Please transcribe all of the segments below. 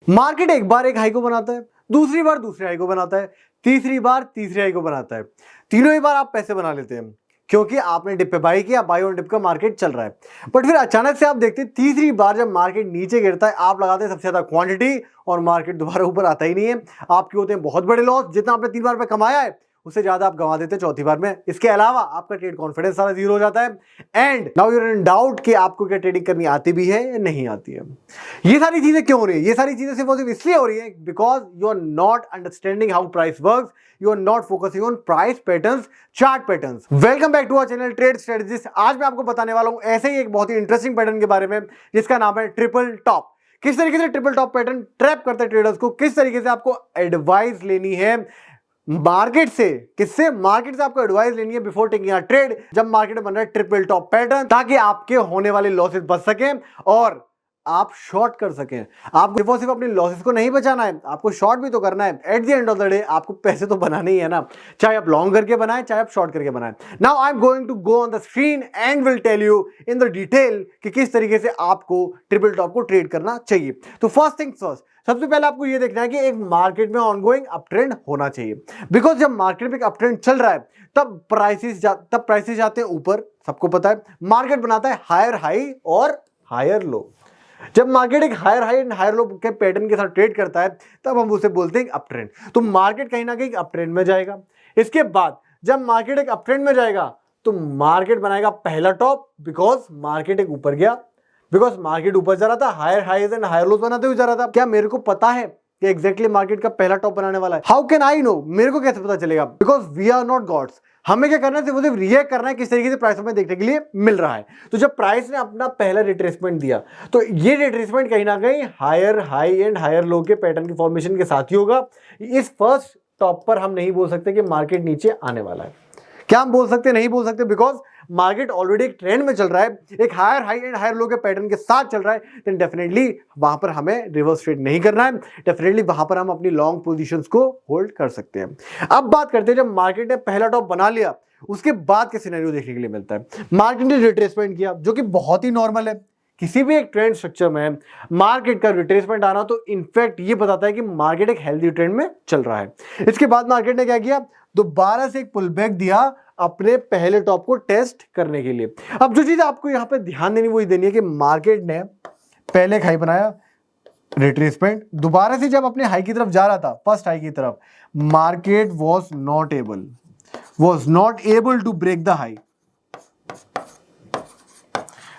Market एक बार एक high को बनाता है, दूसरी बार दूसरे हाई को बनाता है, तीसरी बार तीसरे हाई को बनाता है। तीनों ही बार आप पैसे बना लेते हैं क्योंकि आपने डिप पे बाई किया, बाई ऑन डिप का मार्केट चल रहा है। बट फिर अचानक से आप देखते हैं तीसरी बार जब मार्केट नीचे गिरता है, आप लगाते हैं सबसे ज्यादा क्वांटिटी और मार्केट दोबारा ऊपर आता ही नहीं है। आपके होते हैं बहुत बड़े लॉस, जितना आपने 3 बार में कमाया है उससे ज्यादा आप गंवा देते हैं चौथी बार में। इसके अलावा आपका ट्रेड कॉन्फिडेंस सारा जीरो हो जाता है and now you are in doubt कि आपको क्या ट्रेडिंग करनी आती भी है या नहीं आती है। ये सारी चीजें क्यों हो रही है? ये सारी चीजें सिर्फ और सिर्फ इसलिए हो रही है because you are not understanding how price works, you are not focusing on price patterns, chart patterns. Welcome back to our channel trade strategist. आज मैं आपको बताने वाला हूं ऐसे ही एक बहुत ही इंटरेस्टिंग पैटर्न के बारे में जिसका नाम है ट्रिपल टॉप। किस तरीके से ट्रिपल टॉप पैटर्न ट्रैप करते हैं ट्रेडर्स को, किस तरीके से आपको एडवाइस लेनी है मार्केट से, किससे? मार्केट से आपको एडवाइस लेनी है बिफोर टेकिंग अ ट्रेड, जब मार्केट में बन रहा है ट्रिपल टॉप पैटर्न, ताकि आपके होने वाले लॉसेस बच सकें और आप शॉर्ट कर सकें। आपको सिर्फ अपने लॉसेस को नहीं बचाना है, आपको शॉर्ट भी तो करना है। At the end of the day आपको पैसे तो बनाने ही है ना, चाहे आप लॉन्ग करके बनाएं चाहे आप शॉर्ट करके बनाएं। Now I am going to go on the screen and will tell you in the detail कि किस तरीके से आपको ट्रिपल टॉप को ट्रेड करना चाहिए। तो फर्स्ट थिंग्स फर्स्ट, सबसे पहले आपको यह देखना है कि एक मार्केट में ऑनगोइंग अप ट्रेंड होना चाहिए। बिकॉज जब मार्केट में एक अप ट्रेंड चल रहा है तब प्राइसेस जाते हैं ऊपर, सबको पता है। मार्केट बनाता है हायर हाई और हायर लो। जब मार्केट एक higher high and higher low के पैटर्न के साथ ट्रेड करता है तब हम उसे बोलते हैं अप ट्रेंड। तो मार्केट कहीं ना कहीं अप ट्रेंड में जाएगा। इसके बाद जब मार्केट एक अप ट्रेंड में जाएगा तो मार्केट बनाएगा पहला टॉप, बिकॉज मार्केट एक ऊपर गया, बिकॉज मार्केट ऊपर जा रहा था, higher highs and higher lows बनाते हुए जा रहा था। क्या मेरे को पता है कि एग्जैक्टली मार्केट का पहला टॉप बनाने वाला है? How can I know? मेरे को कैसे पता चलेगा? Because we are not gods. हमें क्या करना है? सिर्फ रिएक्ट करना है किस तरीके से प्राइस हमें देखने के लिए मिल रहा है। तो जब प्राइस ने अपना पहला रिट्रेसमेंट दिया तो ये रिट्रेसमेंट कहीं ना कहीं higher high and higher low के पैटर्न की फॉर्मेशन के साथ ही होगा। इस फर्स्ट टॉप पर हम नहीं बोल सकते कि मार्केट नीचे आने वाला है। क्या हम बोल सकते? नहीं बोल सकते, बिकॉज मार्केट ऑलरेडी एक ट्रेंड में चल रहा है, एक higher high and higher low के पैटर्न के साथ चल रहा है। देन डेफिनेटली वहां पर हमें रिवर्स ट्रेड नहीं करना है। डेफिनेटली वहां पर हम अपनी लॉन्ग पोजीशंस को होल्ड कर सकते हैं। अब बात करते हैं जब मार्केट ने पहला टॉप बना लिया उसके बाद के सिनेरियो देखने के लिए मिलता है। मार्केट ने रिट्रेसमेंट किया जो कि बहुत ही नॉर्मल है। किसी भी एक ट्रेंड स्ट्रक्चर में मार्केट का रिट्रेसमेंट आना तो इनफैक्ट ये बताता है कि मार्केट एक हेल्दी ट्रेंड में चल रहा है। इसके बाद मार्केट ने क्या किया? दोबारा से एक पुल बैक दिया अपने पहले टॉप को टेस्ट करने के लिए। अब जो चीज आपको यहां पे ध्यान देनी वही देनी है कि मार्केट ने पहले एक हाई बनाया, रिट्रेसमेंट, दोबारा से जब अपने हाई की तरफ जा रहा था, फर्स्ट हाई की तरफ, market was not able to break the high.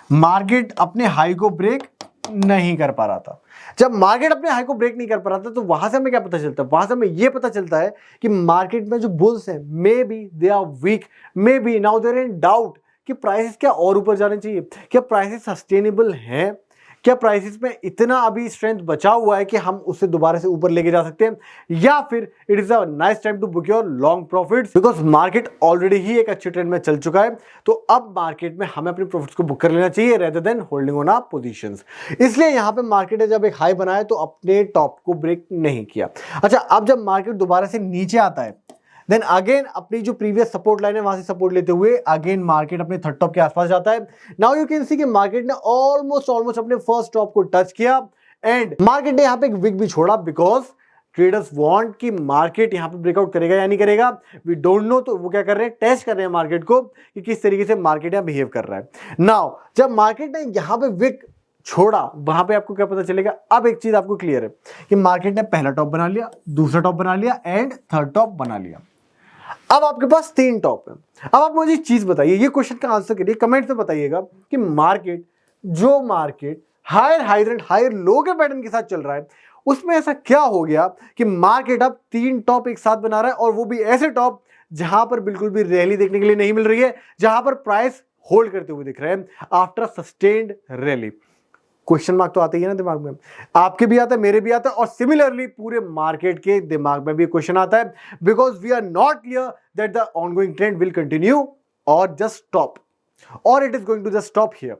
Market अपने हाई को ब्रेक नहीं कर पा रहा था। जब मार्केट अपने हाई को ब्रेक नहीं कर पा रहा था तो वहां से हमें क्या पता चलता है? वहां से हमें यह पता चलता है कि मार्केट में जो बुल्स हैं maybe they are weak, maybe now they're in doubt कि प्राइसेस क्या और ऊपर जाने चाहिए, क्या प्राइसेस सस्टेनेबल हैं, क्या प्राइसेस में इतना अभी स्ट्रेंथ बचा हुआ है कि हम उससे दोबारा से ऊपर लेके जा सकते हैं, या फिर it is a nice time to book your long profits, because market already ही एक अच्छे ट्रेंड में चल चुका है। तो अब मार्केट में हमें अपने प्रॉफिट्स को बुक कर लेना चाहिए rather than holding on our positions. इसलिए यहां पे मार्केट ने जब एक हाई बनाया तो अपने टॉप को ब्रेक नहीं किया। अच्छा, अब जब मार्केट दोबारा से नीचे आता है देन अगेन अपनी जो प्रीवियस सपोर्ट लाइन है वहां से सपोर्ट लेते हुए अगेन मार्केट अपने थर्ड टॉप के आसपास जाता है। नाउ यू कैन सी कि मार्केट ने ऑलमोस्ट अपने फर्स्ट टॉप को टच किया एंड मार्केट ने यहां पे एक विक भी छोड़ा, बिकॉज ट्रेडर्स वांट कि मार्केट यहां पे ब्रेकआउट करेगा या नहीं करेगा, वी डोंट नो। तो वो क्या कर रहे हैं? टेस्ट कर रहे हैं मार्केट को कि किस तरीके से मार्केट यहां बिहेव कर रहा है। नाउ जब मार्केट ने यहां पे विक छोड़ा वहां पे आपको क्या पता चलेगा? अब एक चीज आपको क्लियर है कि मार्केट ने पहला टॉप बना लिया, दूसरा टॉप बना लिया एंड थर्ड टॉप बना लिया। अब आपके पास 3 टॉप है। अब आप मुझे चीज बताइए, ये क्वेश्चन का आंसर करिए, कमेंट में बताइएगा कि market higher high and higher low के पैटर्न के साथ चल रहा है उसमें ऐसा क्या हो गया कि मार्केट अब 3 टॉप एक साथ बना रहा है, और वो भी ऐसे टॉप जहां पर बिल्कुल भी रैली देखने के लिए नहीं मिल रही है, जहां पर प्राइस होल्ड करते हुए दिख रहे हैं after sustained rally. Question mark तो आते ही है ना दिमाग में, आपके भी आता है, मेरे भी आता है, और सिमिलरली पूरे मार्केट के दिमाग में भी क्वेश्चन आता है, because we are not clear that the ongoing trend will continue or just stop, or it is going to just stop here.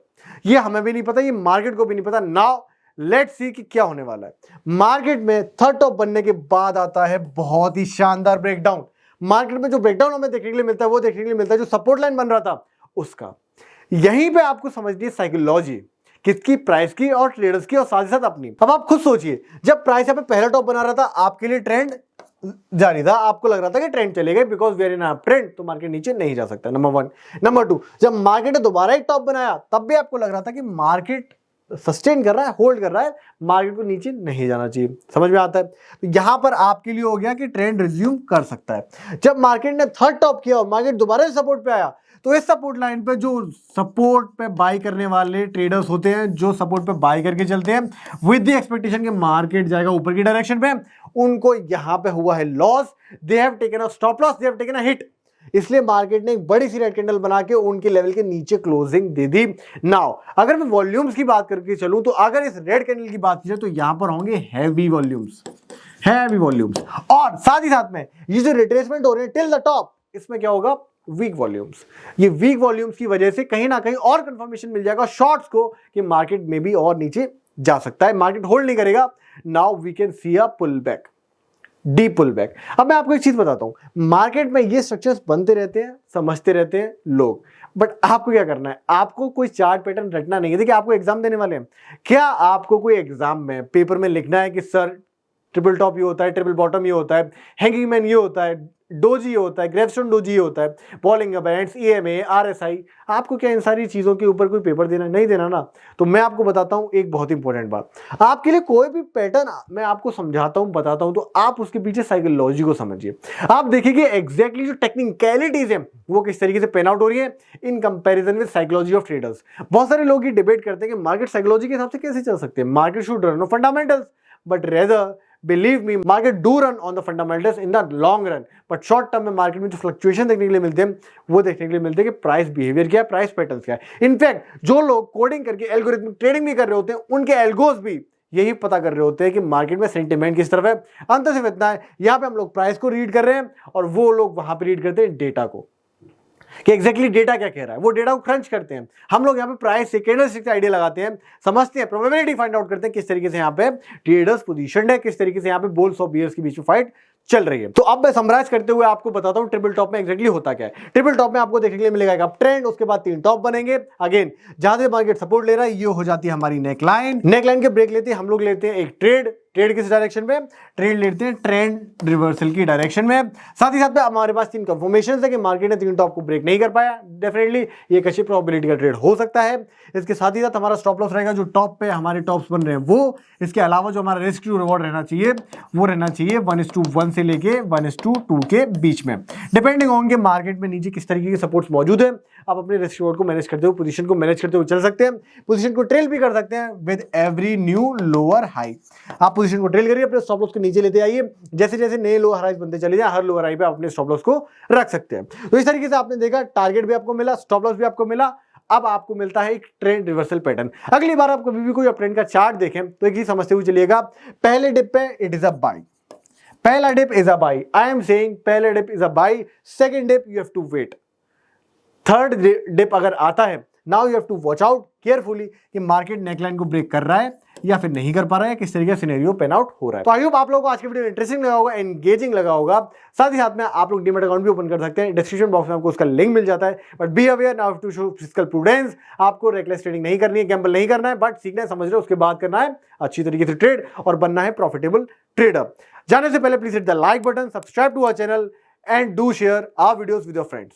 ये हमें भी नहीं पता, ये मार्केट को भी नहीं पता। नाउ लेट्स सी कि क्या होने वाला है। मार्केट में थर्ड टॉप बनने के बाद आता है बहुत ही शानदार ब्रेकडाउन। मार्केट में जो ब्रेकडाउन हमें देखने के लिए मिलता है वो देखने के लिए मिलता है जो सपोर्ट लाइन बन रहा था उसका। यहीं पे आपको समझनी है साइकोलॉजी किसकी? प्राइस की और ट्रेडर्स की और साथ ही साथ अपनी। अब आप खुद सोचिए, जब प्राइस यहाँ पे पहला टॉप बना रहा था आपके लिए ट्रेंड जारी था, आपको लग रहा था कि ट्रेंड चलेगा because we are in trend, तो मार्केट नीचे नहीं जा सकता, नंबर 1। नंबर 2, जब मार्केट ने दोबारा एक टॉप बनाया तब भी आपको लग रहा था कि मार्केट सस्टेन कर रहा है, होल्ड कर रहा है, मार्केट को नीचे नहीं जाना चाहिए। समझ में आता है? तो यहां पर आपके लिए हो गया कि ट्रेंड रिज्यूम कर सकता है। जब मार्केट ने थर्ड टॉप किया और मार्केट दोबारा सपोर्ट पे आया, तो इस सपोर्ट लाइन पे जो सपोर्ट पे बाई करने वाले ट्रेडर्स होते हैं, जो सपोर्ट पे बाई करके चलते हैं विद द एक्सपेक्टेशन कि मार्केट जाएगा ऊपर की डायरेक्शन पे, उनको यहां पे हुआ है loss. They have taken a stop loss, they have taken a hit. इसलिए मार्केट ने एक बड़ी सी रेड कैंडल बना के उनके लेवल के नीचे क्लोजिंग दे दी। नाउ अगर मैं वॉल्यूम्स की बात करके चलूं, तो अगर इस रेड कैंडल की बात की जाए तो यहां पर होंगे हैवी वॉल्यूम्स, हैवी वॉल्यूम्स, और साथ ही साथ में ये जो रिट्रेसमेंट हो रहे हैं टिल द टॉप, इसमें क्या होगा? Weak volumes. ये वीक वॉल्यूम्स की वजह से कहीं ना कहीं और कंफर्मेशन मिल जाएगा शॉर्ट्स को कि मार्केट में भी और नीचे जा सकता है, मार्केट होल्ड नहीं करेगा। Now we can see a pull back, deep pull back. अब मैं आपको एक चीज बताता हूं, मार्केट में ये स्ट्रक्चर्स बनते रहते हैं, समझते रहते हैं लोग, बट आपको क्या करना है? आपको कोई चार्ट पैटर्न रटना नहीं है। देखिए आपको एग्जाम देने वाले हैं, क्या आपको कोई एग्जाम में पेपर में लिखना है कि सर ट्रिपल टॉप ये होता है, ट्रिपल बॉटम ये होता है, हैंगिंग मैन ये होता है, डोजी ये होता है, ग्रेवस्टोन डोजी ये होता है, बॉलिंग बैंड्स, ईएमए, आरएसआई, आपको क्या इन सारी चीजों के ऊपर कोई पेपर देना? नहीं देना ना। तो मैं आपको बताता हूं एक बहुत इंपॉर्टेंट बात, आपके लिए कोई भी पैटर्न मैं आपको समझाता हूं, बताता हूं, तो आप उसके पीछे साइकोलॉजी को समझिए। आप देखिए कि एग्जैक्टली जो टेक्निकलिटीज है वो किस तरीके से पेन आउट हो रही है in comparison with psychology of traders. बहुत सारे लोग ये डिबेट करते हैं कि मार्केट साइकोलॉजी के हिसाब से कैसे चल सकते हैं, market should run on fundamentals, but rather believe me market do run on the fundamentals in the long run, but short term में मार्केट में जो फ्लक्चुएशन देखने के लिए मिलते हैं वो देखने के लिए मिलते हैं कि प्राइस बिहेवियर क्या है, प्राइस पैटर्न्स क्या है। इनफैक्ट जो लोग कोडिंग करके एल्गोरिथमिक ट्रेडिंग भी कर रहे होते हैं, उनके एल्गोस भी यही पता कर रहे होते हैं कि मार्केट में सेंटिमेंट किस तरफ है। अंतर सिर्फ इतना है, यहां पे हम लोग प्राइस को रीड कर रहे हैं और वो लोग वहां पे रीड करते हैं डेटा को, कि एग्जैक्टली डेटा क्या कह रहा है, वो डेटा को क्रंच करते हैं। हम लोग यहाँ पे प्राइस से कैंडलस्टिक से आइडिया लगाते हैं, समझते हैं, प्रोबेबिलिटी फाइंड आउट करते हैं किस तरीके से यहाँ पे ट्रेडर्स पोजीशनड है, किस तरीके से यहाँ पे बुल्स और बियर्स के बीच में फाइट चल रही है। तो अब मैं समराइज करते हुए आपको बताता हूं ट्रिपल टॉप में एग्जैक्टली होता क्या है। ट्रिपल टॉप में आपको देखने के लिए मिलेगा एक अप ट्रेंड, उसके बाद 3 टॉप बनेंगे। अगेन जहां से मार्केट सपोर्ट ले रहा है ये हो जाती है हमारी नेकलाइन। नेकलाइन के ब्रेक लेते हैं हम लोग, लेते हैं एक ट्रेड। ट्रेड किस डायरेक्शन में? ट्रेड लेते हैं ट्रेंड रिवर्सल की डायरेक्शन में। साथ ही साथ में हमारे पास 3 कंफर्मेशन है कि मार्केट ने 3 टॉप को ब्रेक नहीं कर पाया, डेफिनेटली ये एक अच्छी प्रोबेबिलिटी का ट्रेड हो सकता है। इसके साथ ही साथ हमारा स्टॉप लॉस रहेगा, जो टॉप पे हमारे टॉप्स बन रहे हैं वो। इसके अलावा जो हमारा रिस्क टू रिवॉर्ड रहना चाहिए वो रहना चाहिए 1:1 से लेके 1:2 के बीच में, डिपेंडिंग ऑन के मार्केट में नीचे किस तरीके के सपोर्ट्स मौजूद है। आप अपने रिस्क रिवॉर्ड को मैनेज करते हुए, पोजीशन को मैनेज करते हुए चल सकते हैं। पोजीशन को ट्रेल भी कर सकते हैं with every new lower high. आप पोजीशन को ट्रेल करिए, अपने स्टॉप लॉस को नीचे लेते आइए, जैसे जैसे नए लोअर हाई बनते चले जाए हर लोअर हाई पे आप अपने स्टॉप लॉस को रख सकते हैं। तो इस तरीके से आपने देखा, टारगेट भी आपको मिला, स्टॉप लॉस भी आपको मिला। अब आपको मिलता है एक ट्रेंड रिवर्सल पैटर्न। अगली बार आप कभी भी कोई ट्रेंड का चार्ट देखें तो एक ही समझते हुए चलिएगा, पहले डिप पे इट इज अ बाय, पहला dip is a buy, I am saying पहला dip is a buy, second dip you have to wait, third dip अगर आता है now you have to watch out carefully कि market neckline को break कर रहा है या फिर नहीं कर पा रहा है, किस तरीके का सिनेरियो पेन आउट हो रहा है। तो आई होप आप लोगों को आज की वीडियो इंटरेस्टिंग लगा होगा, एंगेजिंग लगा होगा। साथ ही साथ में आप लोग डीमैट अकाउंट भी ओपन कर सकते हैं, डिस्क्रिप्शन बॉक्स में आपको उसका लिंक मिल जाता है। But be aware now to show physical prudence, आपको रेकलेस ट्रेडिंग नहीं करनी है, गैम्बल नहीं करना है, बट सीखना है, समझ रहे हो, उसके बाद करना है अच्छी तरीके से ट्रेड और बनना है प्रॉफिटेबल ट्रेडर। जाने से पहले please hit the like button, subscribe to our channel and do share our videos with your friends.